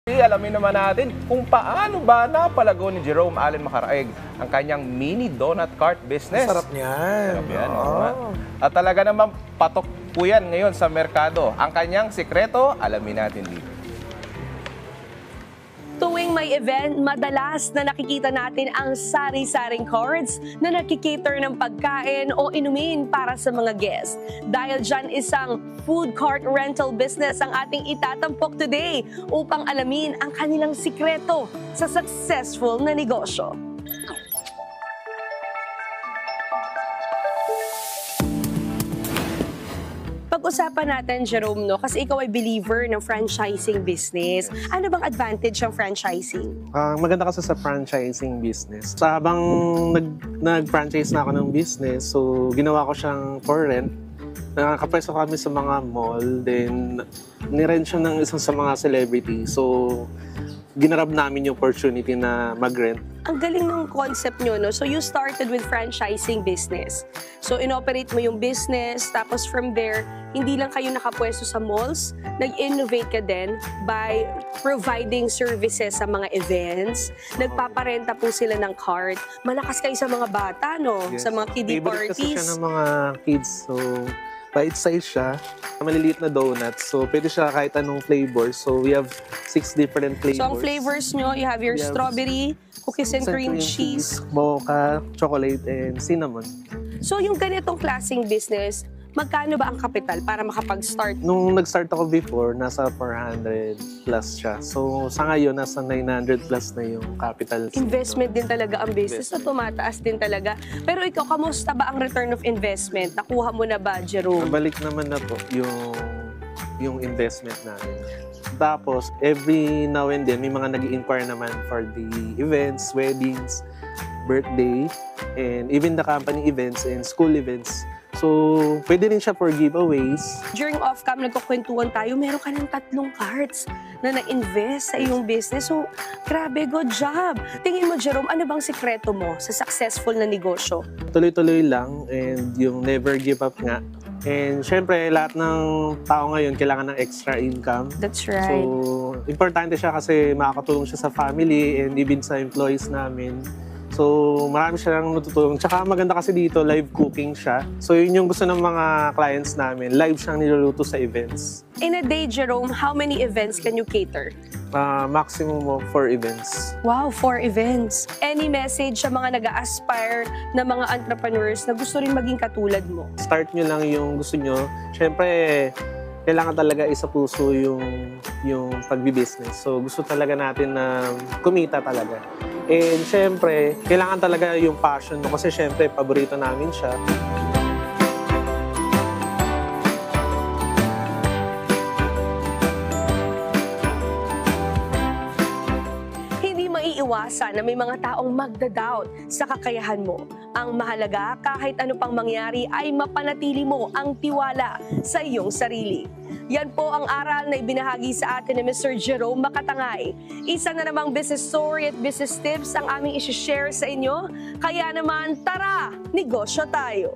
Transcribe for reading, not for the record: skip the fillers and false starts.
Alamin naman natin kung paano ba napalago ni Jerome Allen Macaraig ang kanyang mini donut cart business. Sarap niyan. Sarap yan, oo nga. At talaga naman patok po yan ngayon sa merkado. Ang kanyang sikreto, alamin natin dito. Tuwing may event, madalas na nakikita natin ang sari-saring carts na nakikater ng pagkain o inumin para sa mga guests. Dahil dyan isang food cart rental business ang ating itatampok today upang alamin ang kanilang sikreto sa successful na negosyo. Pag-usapan natin, Jerome, no? Kasi ikaw ay believer ng franchising business. Ano bang advantage ng franchising? Maganda kasi sa franchising business. Sa habang nag-franchise na ako ng business, so ginawa ko siyang for rent. Nakakapwesto kami sa mga mall, then nirent siya ng isang sa mga celebrity. So ginarab namin yung opportunity na mag-rent. Ang galing ng concept nyo, no? So you started with franchising business. So inoperate mo yung business, tapos from there, hindi lang kayo nakapwesto sa malls, nag-innovate ka din by providing services sa mga events. Nagpaparenta po sila ng cart. Malakas kayo sa mga bata, no? Yes. Sa mga kiddie Favorite kasi siya parties. ng mga kids. So bite size siya, maliliit na donuts. So pwede siya kahit anong flavor. So we have 6 different flavors. So ang flavors nyo, you have your We have strawberry, cookies and cream cheese. Mocha, chocolate, and cinnamon. So yung ganitong klaseng business, magkano ba ang kapital para makapag-start? Nung nag-start ako before, nasa 400 plus siya. So sa ngayon, nasa 900 plus na yung capital. Investment din talaga ang business na tumataas din talaga. Pero ikaw, kamusta ba ang return of investment? Nakuha mo na ba, Jerome? Nabalik naman na po yung investment namin. Tapos, every now and then, may mga nag-i-inquire naman for the events, weddings, birthday, and even the company events and school events. So, pwede rin siya for giveaways. During off-cam, nagkukwentuhan tayo, meron ka ng 3 carts na na-invest sa iyong business. So, grabe, good job! Tingin mo, Jerome, ano bang sikreto mo sa successful na negosyo? Tuloy-tuloy lang and yung never give up nga. And syempre, lahat ng tao ngayon kailangan ng extra income. That's right. So, importante siya kasi makakatulong siya sa family and even sa employees namin. So, marami siyang natutulong. Tsaka maganda kasi dito, live cooking siya. So, yun yung gusto ng mga clients namin. Live siyang niluluto sa events. In a day, Jerome, how many events can you cater? Maximum of 4 events. Wow, 4 events. Any message sa mga nag-aspire na mga entrepreneurs na gusto rin maging katulad mo? Start nyo lang yung gusto nyo. Siyempre, kailangan talaga isa puso yung pagbi-business. So, gusto talaga natin na kumita talaga. And syempre, kailangan talaga yung passion mo kasi syempre, paborito namin siya. Hindi maiiwasan na may mga taong magda-doubt sa kakayahan mo. Ang mahalaga, kahit ano pang mangyari, ay mapanatili mo ang tiwala sa iyong sarili. Yan po ang aral na ibinahagi sa atin ni Mr. Jerome Macatangay. Isa na namang business story at business tips ang aming isi-share sa inyo. Kaya naman, tara, negosyo tayo!